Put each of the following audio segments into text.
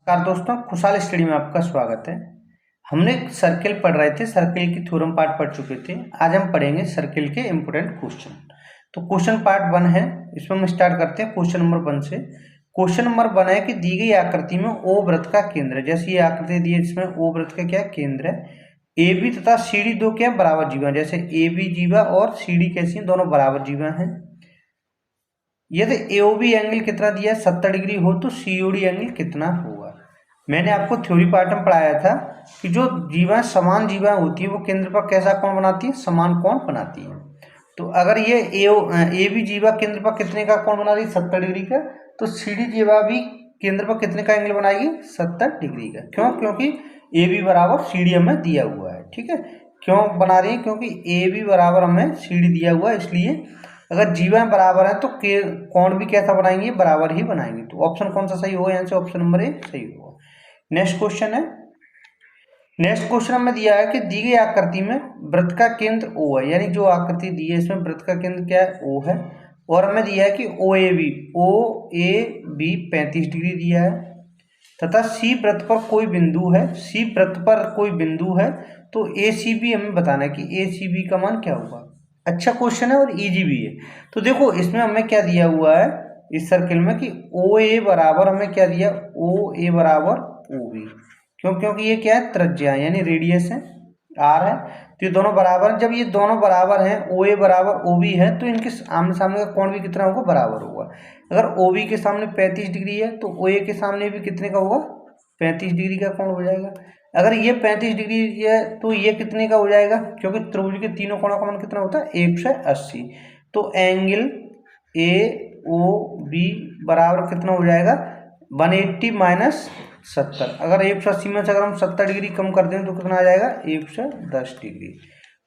नमस्कार दोस्तों, खुशहाल स्टडी में आपका स्वागत है। हमने सर्किल पढ़ रहे थे, सर्किल की थ्योरम पार्ट पढ़ चुके थे। आज हम पढ़ेंगे सर्किल के इंपोर्टेंट क्वेश्चन। तो क्वेश्चन पार्ट 1 है, इसमें हम स्टार्ट करते हैं क्वेश्चन नंबर 1 से। क्वेश्चन नंबर 1 है कि दी गई आकृति में ओ वृत्त का केंद्र है। जैसे ये आकृति दी है, इसमें ओ वृत्त का क्या केंद्र है। ए बी तथा सी डी दो क्या बराबर जीवा, जैसे ए बी जीवा और सी डी कैसी दोनों बराबर जीवा है। यदि एओबी एंगल कितना दिया है 70 डिग्री हो तो सीओडी एंगल कितना होगा। मैंने आपको थ्योरी पार्ट में पढ़ाया था कि जो जीवा समान जीवा होती है वो केंद्र पर कैसा कोण बनाती है, समान कोण बनाती है। तो अगर ये ए बी जीवा केंद्र पर कितने का कोण बना रही है 70 डिग्री का, तो सी डी जीवा भी केंद्र पर कितने का एंगल बनाएगी 70 डिग्री का। क्यों? क्योंकि ए बी बराबर सी डी हमें दिया हुआ है। ठीक है, क्यों बना रही है? क्योंकि ए बी बराबर हमें सी डी दिया हुआ है, इसलिए अगर जीवा बराबर है तो कोण भी कैसा बनाएंगे, बराबर ही बनाएंगे। तो ऑप्शन कौन सा सही होगा? यहाँ से ऑप्शन नंबर ए सही होगा। नेक्स्ट क्वेश्चन है, नेक्स्ट क्वेश्चन में दिया है कि दी गई आकृति में वृत्त का केंद्र ओ है। यानी जो आकृति दी है इसमें वृत्त का केंद्र क्या है, ओ है। और हमें दिया है कि ओ ए बी 35 डिग्री दिया है तथा सी वृत्त पर कोई बिंदु है, सी वृत्त पर कोई बिंदु है। तो ए सी बी हमें बताना है कि ए सी बी का मान क्या होगा। अच्छा क्वेश्चन है और इजी भी है। तो देखो इसमें हमें क्या दिया हुआ है इस सर्किल में कि ओ ए बराबर हमें क्या दिया, ओ ए बराबर ओ बी। क्यों? क्योंकि ये क्या है, त्रिज्या यानी रेडियस है, आर है। तो ये दोनों बराबर हैं। जब ये दोनों बराबर हैं, ओ ए बराबर ओ बी है, तो इनके आमने सामने का कोण भी कितना होगा, बराबर होगा। अगर ओ बी के सामने 35 डिग्री है तो ओ ए के सामने भी कितने का होगा, 35 डिग्री का कोण हो जाएगा। अगर ये 35 डिग्री है तो ये कितने का हो जाएगा, क्योंकि त्रिभुज के तीनों कोणों का मान कितना होता है 180। तो एंगल ए ओ बी बराबर कितना हो जाएगा 180 माइनस 70। अगर 180 में से अगर हम 70 डिग्री कम कर दें तो कितना आ जाएगा 110 डिग्री।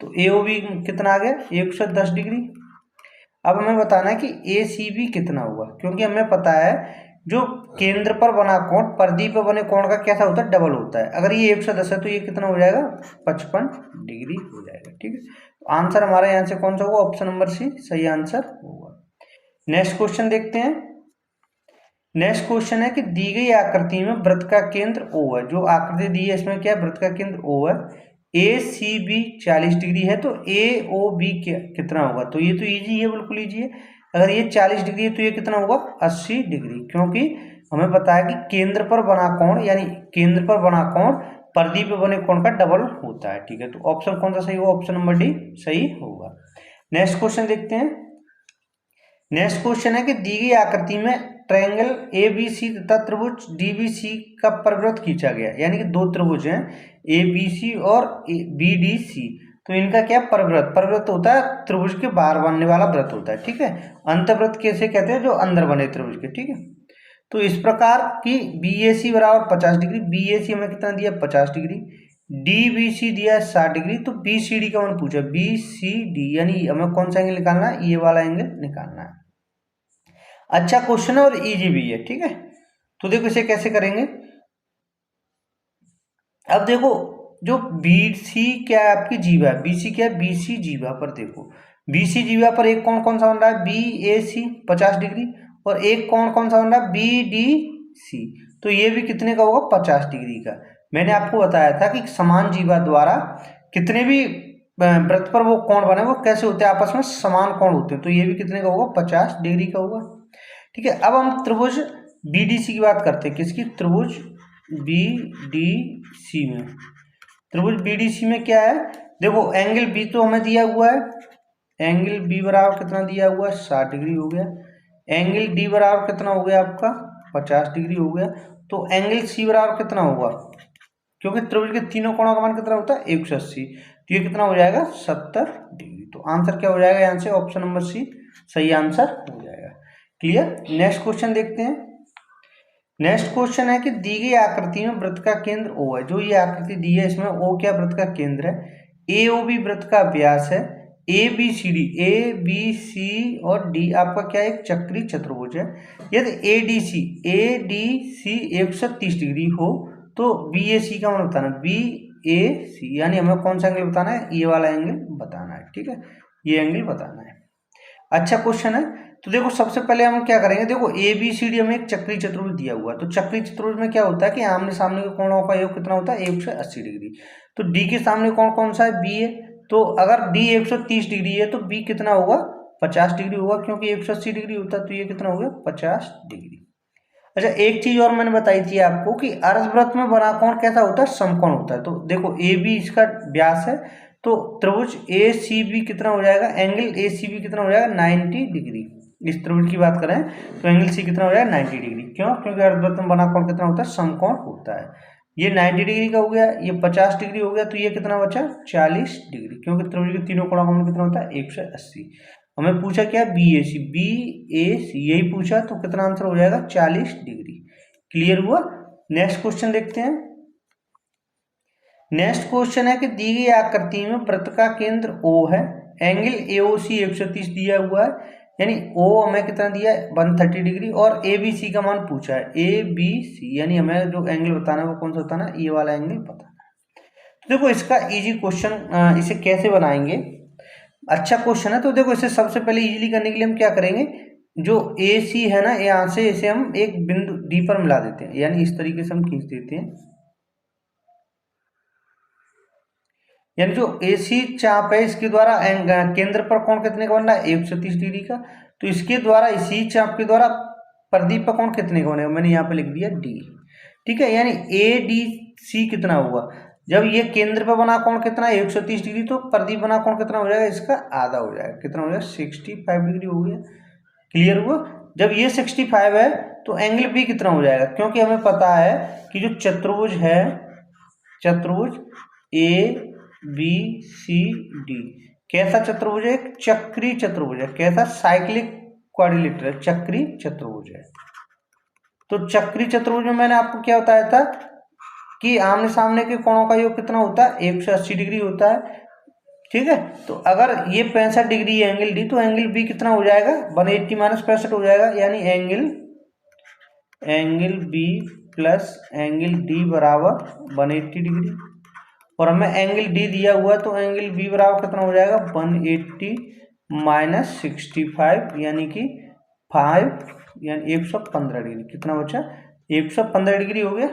तो ए ओ बी कितना आ गया 110 डिग्री। अब हमें बताना है कि ए सी बी कितना हुआ, क्योंकि हमें पता है जो केंद्र पर बना कोण परिधि पर बने कोण का कैसा होता है, डबल होता है। अगर ये 110 है तो ये कितना हो जाएगा 55 डिग्री हो जाएगा। ठीक है, तो आंसर हमारा यहाँ से कौन सा होगा, ऑप्शन नंबर सी सही आंसर होगा। नेक्स्ट क्वेश्चन देखते हैं। नेक्स्ट क्वेश्चन है कि दी गई आकृति में वृत्त का केंद्र O है। जो आकृति दी है इसमें क्या वृत्त का केंद्र O है। ए सी बी 40 डिग्री है तो ए ओ बी कितना होगा। तो ये तो इजी है, बिल्कुल इजी है। अगर ये 40 डिग्री है तो ये कितना होगा 80 डिग्री, क्योंकि हमें पता है कि केंद्र पर बना कोण यानी केंद्र पर बना कोण परिधि पर बने कोण का डबल होता है। ठीक है, तो ऑप्शन कौन सा सही होगा, ऑप्शन नंबर डी सही होगा। नेक्स्ट क्वेश्चन देखते हैं। नेक्स्ट क्वेश्चन है कि दी गई आकृति में ट्रायंगल ए बी सी तथा त्रिभुज डी बी सी का परिवृत्त खींचा गया। यानी कि दो त्रिभुज हैं ए बी सी और बी डी सी, तो इनका क्या परिवृत्त, परिवृत्त होता है त्रिभुज के बाहर बनने वाला वृत्त होता है। ठीक है, अंतर्वृत्त कैसे कहते हैं, जो अंदर बने त्रिभुज के। ठीक है, तो इस प्रकार की बी ए सी बराबर 50 डिग्री, बी ए सी हमें कितना दिया 50 डिग्री, डी बी सी दिया है 60 डिग्री। तो बी सी डी का मान पूछा, बी सी डी यानी हमें कौन सा एंगल निकालना है, ये वाला एंगल निकालना है। अच्छा क्वेश्चन है और इजी भी है। ठीक है, तो देखो इसे कैसे करेंगे। अब देखो जो बी सी क्या है आपकी जीवा है, बी सी क्या है, बी सी जीवा पर देखो, बी सी जीवा पर एक कोण कौन सा बन रहा है बी ए सी 50 डिग्री, और एक कोण कौन सा बन रहा है बी डी सी। तो ये भी कितने का होगा 50 डिग्री का। मैंने आपको बताया था कि समान जीवा द्वारा कितने भी वृत्त पर वो कोण बने वो कैसे होते हैं, आपस में समान कोण होते हैं। तो ये भी कितने का होगा 50 डिग्री का होगा। ठीक है, अब हम त्रिभुज बीडीसी की बात करते हैं। किसकी, त्रिभुज बीडीसी में, त्रिभुज बीडीसी में क्या है, देखो एंगल बी तो हमें दिया हुआ है, एंगल बी बराबर कितना दिया हुआ है 60 डिग्री हो गया। एंगल डी बराबर कितना हो गया आपका 50 डिग्री हो गया। तो एंगल सी बराबर कितना होगा, क्योंकि त्रिभुज के तीनों कोणों का मान कितना होता है 180, तो ये कितना हो जाएगा 70 डिग्री। तो आंसर क्या हो जाएगा यहाँ से, ऑप्शन नंबर सी सही आंसर हो जाएगा। क्लियर। नेक्स्ट क्वेश्चन देखते हैं। नेक्स्ट क्वेश्चन है कि दी गई आकृति में वृत्त का केंद्र O है। जो ये आकृति दी है इसमें O क्या वृत्त का केंद्र है, ए ओ बी वृत्त का व्यास है, A B C D, A B C और डी आपका क्या एक चक्रीय चतुर्भुज है। यदि ए डी सी 130 डिग्री हो तो बी ए सी का मान बताना, बी ए सी यानी हमें कौन सा एंगल बताना है, ये वाला एंगल बताना है। ठीक है, ये एंगल बताना है। अच्छा क्वेश्चन है, तो देखो सबसे पहले हम क्या करेंगे, देखो ए बी सी डी हमें एक चक्रीय चतुर्भुज दिया हुआ है, तो चक्रीय चतुर्भुज में क्या होता है कि आमने सामने के कोणों का योग कितना होता है 180 डिग्री। तो डी के सामने कौन कौन सा है, बी है, तो अगर डी 130 डिग्री है तो बी कितना होगा 50 डिग्री होगा, क्योंकि 180 डिग्री होता है, तो ये कितना हो गया 50 डिग्री। अच्छा एक चीज और मैंने बताई थी आपको कि अर्धवृत्त में बना कोण कैसा होता है, समकोण होता है। तो देखो ए बी इसका व्यास है, तो त्रिभुज ए सी बी कितना हो जाएगा, एंगल ए सी बी कितना हो जाएगा 90 डिग्री। इस त्रिभुज की बात करें तो एंगल सी कितना हो जाएगा 90 डिग्री। क्यों, क्योंकि अर्धवृत्त में बना कोण कितना होता है, समकोण होता है। ये 90 डिग्री का हो गया, ये 50 डिग्री हो गया, तो ये कितना बचा 40 डिग्री, क्योंकि त्रिभुज के तीनों कोणों का मान कितना होता है 180। हमें पूछा क्या, बी ए सी, बी ए सी यही पूछा, तो कितना आंसर हो जाएगा 40 डिग्री। क्लियर हुआ। नेक्स्ट क्वेश्चन देखते हैं। नेक्स्ट क्वेश्चन है कि दी गई आकृति में वृत्त का केंद्र O है, एंगल AOC 130 दिया हुआ है, यानी O हमें कितना दिया है 130 डिग्री, और ABC का मान पूछा है ABC, यानी हमें जो एंगल बताना है वो कौन सा बताना है, ये वाला एंगल बताना है। तो देखो इसका इजी क्वेश्चन, इसे कैसे बनाएंगे, अच्छा क्वेश्चन है। तो देखो इसे सबसे पहले इजीली करने के लिए हम क्या करेंगे, जो AC है ना, यहाँ से इसे हम एक बिंदु D पर मिला देते हैं, यानी इस तरीके से हम खींच देते हैं, यानी जो AC चाप है इसके द्वारा केंद्र पर कोण कितने का बन रहा है 130 डिग्री का, तो इसके द्वारा इसी चाप के द्वारा प्रदीप पर कोण कितने का बनेगा, मैंने यहाँ पे लिख दिया D। ठीक है, यानी ADC कितना हुआ, जब ये केंद्र पर बना कोण कितना है 130 डिग्री, तो प्रदीप बना कोण कितना हो जाएगा, इसका आधा हो जाएगा, कितना हो जाएगा 65 डिग्री हो गया। क्लियर हुआ। जब ये 65 है तो एंगल बी कितना हो जाएगा, क्योंकि हमें पता है कि जो चतुर्भुज है, चतुर्भुज ए बी सी डी कैसा चतुर्भुज है, एक चक्रीय चतुर्भुज है। कैसा, साइक्लिक क्वाड्रिलेटरल है, चक्रीय चतुर्भुज है। तो चक्रीय चतुर्भुज में मैंने आपको क्या बताया था कि आमने सामने के कोणों का योग कितना होता है 180 डिग्री होता है। ठीक है, तो अगर ये 65 डिग्री है एंगल डी, तो एंगल बी कितना हो जाएगा 180 माइनस 65 हो जाएगा, यानी angle B plus angle D बराबर 180 डिग्री। और हमें एंगल डी दिया हुआ है, तो एंगल बी बराबर कितना हो जाएगा 180 माइनस 65, यानी कि 5 यानी 115 डिग्री। कितना बचा 115 डिग्री हो गया।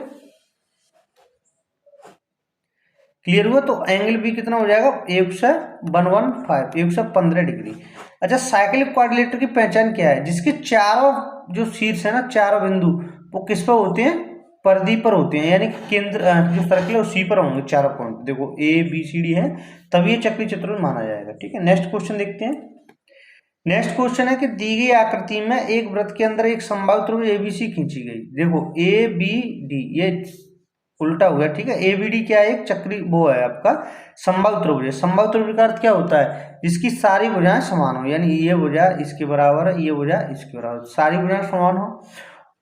क्लियर हुआ। तो एंगल बी कितना हो जाएगा 115 डिग्री। अच्छा साइक्लिक क्वाड्रिलेटर की पहचान क्या है, जिसके चारों जो शीर्ष है ना, चारों बिंदु वो किस पर होते हैं, परिधि पर होते हैं, यानी कि केंद्र जो सर्कल है उसी पर होंगे चारों पॉइंट। देखो ए बी सी डी है, तब ये चक्रीय चतुर्भुज माना जाएगा। ठीक है, नेक्स्ट क्वेश्चन देखते हैं। नेक्स्ट क्वेश्चन है कि दी गई आकृति में एक वृत्त के अंदर एक समबाहु त्रिभुज एबीसी खींची गई। देखो ए बी डी ये उल्टा हो गया। ठीक है, एबीडी क्या है, एक चक्री वो है आपका समबाहु त्रिभुज है। समबाहु त्रिभुज का अर्थ क्या होता है, जिसकी सारी भुजाएं समान हो, यानी ये भुजा इसके बराबर है, ये भुजा इसके बराबर, सारी भुजाएं समान हो।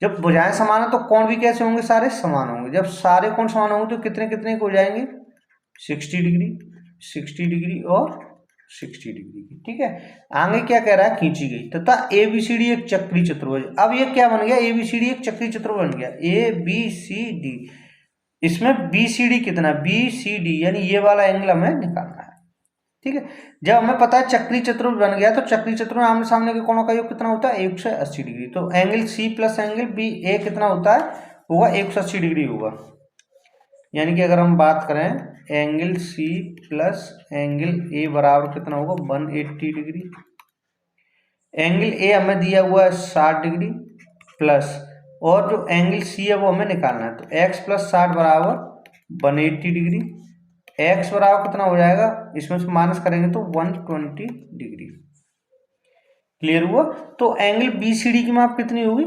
जब भुजाएं समान है तो कोण भी कैसे होंगे, सारे समान होंगे। जब सारे कोण समान होंगे तो कितने कितने हो जाएंगे 60 डिग्री, 60 डिग्री और 60 डिग्री की। ठीक है, आगे क्या कह रहा है, खींची गई तथा एबीसीडी एक चक्रीय चतुर्भुज। अब ये क्या बन गया, एबीसीडी एक चक्रीय चतुर्भुज बन गया। ए बी सी डी, इसमें बी सी डी कितना, बी सी डी, यानी ये वाला एंगल हमें निकालना है। ठीक है, जब हमें पता है चक्रीय चतुर्भुज बन गया, तो चक्रीय चतुर्भुज आमने सामने के कोणों का योग कितना होता है 180 डिग्री। तो angle C plus angle B A कितना होता है, होगा 180 डिग्री होगा। यानी कि अगर हम बात करें angle C plus angle A बराबर कितना होगा 180 डिग्री। एंगल ए हमें दिया हुआ है 60 डिग्री प्लस, और जो एंगल सी है वो हमें निकालना है, तो x प्लस 60 बराबर 180 डिग्री। x बराबर कितना हो जाएगा, इसमें से माइनस करेंगे तो 120 डिग्री। क्लियर हुआ। तो एंगल बी सी डी की माप कितनी होगी,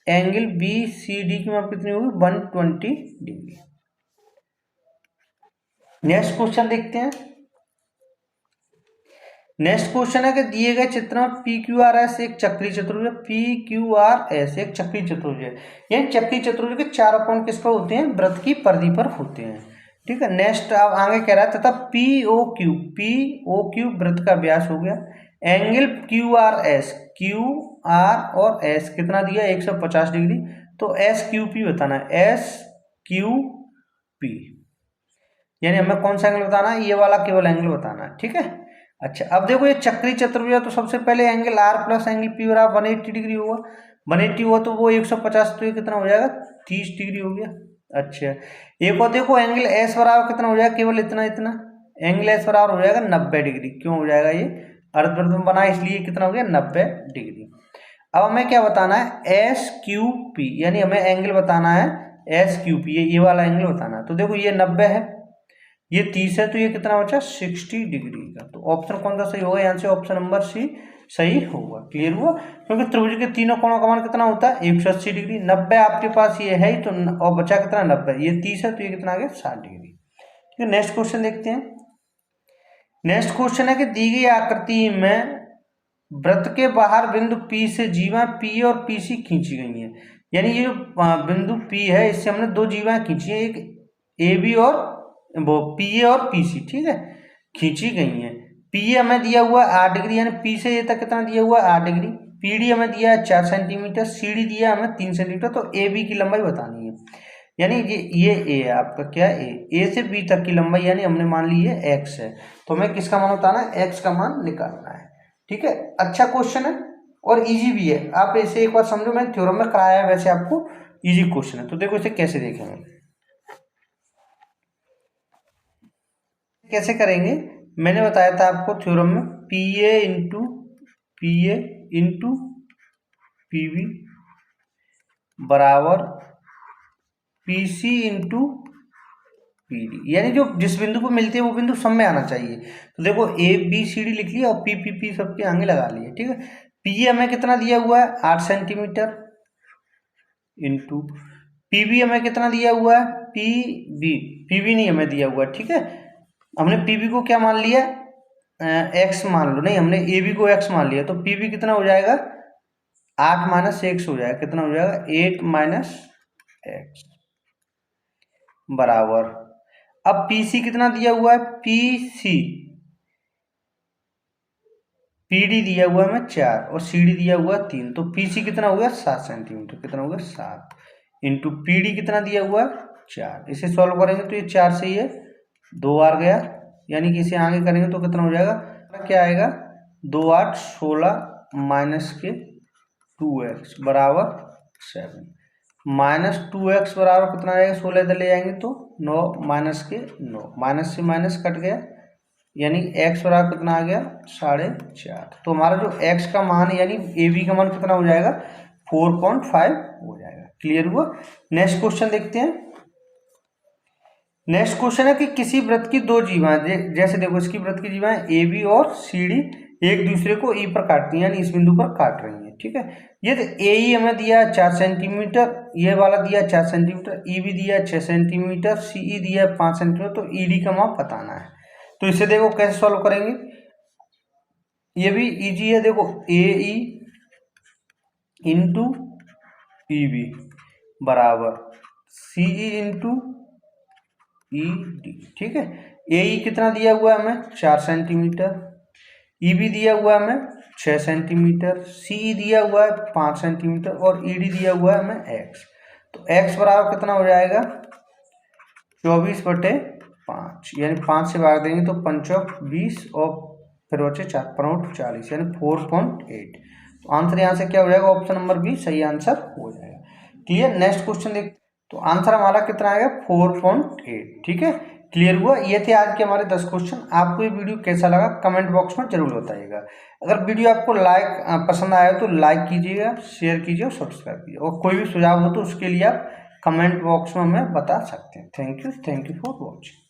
एंगल बी सी डी की माप कितनी होगी 120 डिग्री। नेक्स्ट क्वेश्चन देखते हैं। नेक्स्ट क्वेश्चन है कि दिए गए चित्र में पी क्यू आर एस एक चक्रीय चतुर्भुज है। पी क्यू आर एस एक चक्रीय चतुर्भुज है, यानी चक्रीय चतुर्भुज के चारों कोण किस पर होते हैं, वृत्त की परिधि पर होते हैं। ठीक है, नेक्स्ट अब आगे कह रहा है तथा पी ओ क्यू वृत्त का व्यास हो गया। Angle Q R S, Q R और एस कितना दिया 150 डिग्री। तो एस क्यू पी बताना है, एस क्यू पी, यानी हमें कौन सा एंगल बताना है, ये वाला केवल एंगल बताना है। ठीक है, अच्छा, अब देखो ये चक्री चतुर्भुज है तो सबसे पहले angle R plus angle P बराबर 180 डिग्री होगा। 180 हुआ तो वो 150, तो ये कितना हो जाएगा 30 डिग्री हो गया। अच्छा, एक और देखो एंगल एस बराबर कितना हो जाएगा, केवल इतना इतना, एंगल एस बराबर हो जाएगा 90 डिग्री। क्यों हो जाएगा, ये अर्धवृत्त में बना इसलिए कितना हो गया 90 डिग्री। अब हमें क्या बताना है, एस क्यू पी, यानी हमें एंगल बताना है एस क्यू पी, ये वाला एंगल बताना है। तो देखो ये 90 है, ये 30 है, तो ये कितना बचा 60 डिग्री का। तो ऑप्शन कौन सा सही होगा, यहाँ से ऑप्शन नंबर सी सही होगा। क्लियर हुआ, क्योंकि त्रिभुज के तीनों कोणों का मान कितना होता है 180 डिग्री। 90 आपके पास ये है ही तो, और बचा कितना 90, ये 30 है तो ये कितना आ गया 60 डिग्री। ठीक है, नेक्स्ट क्वेश्चन देखते हैं। नेक्स्ट क्वेश्चन है कि दी गई आकृति में वृत्त के बाहर बिंदु P से जीवा P और PC खींची गई है। यानी ये जो बिंदु P है इससे हमने दो जीवाएं खींची है, एक AB और वो PA और PC, ठीक है, खींची गई है। PA हमें दिया हुआ 8 डिग्री, यानी P से ये तक कितना दिया हुआ 8 डिग्री। PD हमें दिया है 4 सेंटीमीटर, CD दिया हमें 3 सेंटीमीटर। तो AB की लंबाई बतानी है, यानी ये A है आपका, क्या A से B तक की लंबाई, यानी हमने मान ली है X है। तो हमें किसका मान बताना है, X का मान निकालना है। ठीक है, अच्छा क्वेश्चन है और इजी भी है। आप इसे एक बार समझो, मैंने थ्योरम में कराया है, वैसे आपको इजी क्वेश्चन है। तो देखो इसे कैसे देखेंगे, कैसे करेंगे, मैंने बताया था आपको थ्योरम में PA इंटू PB बराबर PC इंटू PD, यानी जो जिस बिंदु पर मिलती है वो बिंदु सब में आना चाहिए। तो देखो ABCD लिख लिया और PPP सबके आगे लगा लिए। ठीक है, PA हमें कितना दिया हुआ है 8 सेंटीमीटर इंटू PB हमें कितना दिया हुआ है PB नहीं हमें दिया हुआ है। ठीक है, हमने PB को क्या मान लिया X मान लो, नहीं हमने AB को X मान लिया। तो PB कितना हो जाएगा 8 माइनस X हो जाएगा, कितना हो जाएगा 8 माइनस X बराबर, अब PC कितना दिया हुआ है PD दिया हुआ है हमें 4 और CD दिया हुआ है 3। तो PC कितना हो गया 7 सेंटीमीटर, कितना हो गया 7 इंटू PD कितना दिया हुआ है 4। इसे सॉल्व करेंगे तो ये 4 से ये 2 आ गया, यानी कि इसे आगे करेंगे तो कितना हो जाएगा, क्या आएगा 2 8 16 माइनस के 2x बराबर 7, माइनस 2x बराबर कितना आएगा 16 इधर ले जाएंगे तो 9 माइनस के 9, माइनस से माइनस कट गया, यानी x बराबर कितना आ गया 4.5। तो हमारा जो x का मान है यानी AB का मान कितना हो जाएगा 4.5 हो जाएगा। क्लियर हुआ, नेक्स्ट क्वेश्चन देखते हैं। नेक्स्ट क्वेश्चन है कि किसी वृत्त की दो जीवाएं, जैसे देखो इसकी वृत्त की जीवाएं AB और CD एक दूसरे को E पर काटती हैं, यानी इस बिंदु पर काट रही हैं। ठीक है, ये AE हमें दिया 4 सेंटीमीटर, ये वाला दिया 4 सेंटीमीटर, EB दिया 6 सेंटीमीटर, CE दिया 5 सेंटीमीटर। तो ED का माप बताना है। तो इसे देखो कैसे सॉल्व करेंगे, ये भी इजी है। देखो AE इंटू EB बराबर CE इंटू ED। ठीक है, AE कितना दिया हुआ है हमें 4 सेंटीमीटर, EB दिया हुआ है हमें 6 सेंटीमीटर, CE दिया हुआ है 5 सेंटीमीटर और ED दिया हुआ है हमें X। तो X बराबर कितना हो जाएगा 24/5, यानी 5 से भाग देंगे तो 5 20 और फिर बचे 4 5 40, यानी 4.8। तो आंसर यहाँ से क्या हो जाएगा, ऑप्शन नंबर बी सही आंसर हो जाएगा। क्लियर, नेक्स्ट क्वेश्चन देख, तो आंसर हमारा कितना आएगा 4.8। ठीक है, क्लियर हुआ। ये थे आज के हमारे 10 क्वेश्चन। आपको ये वीडियो कैसा लगा कमेंट बॉक्स में जरूर बताइएगा। अगर वीडियो आपको पसंद आया तो लाइक कीजिएगा, शेयर कीजिए और सब्सक्राइब कीजिए, और कोई भी सुझाव हो तो उसके लिए आप कमेंट बॉक्स में हमें बता सकते हैं। Thank you for watching.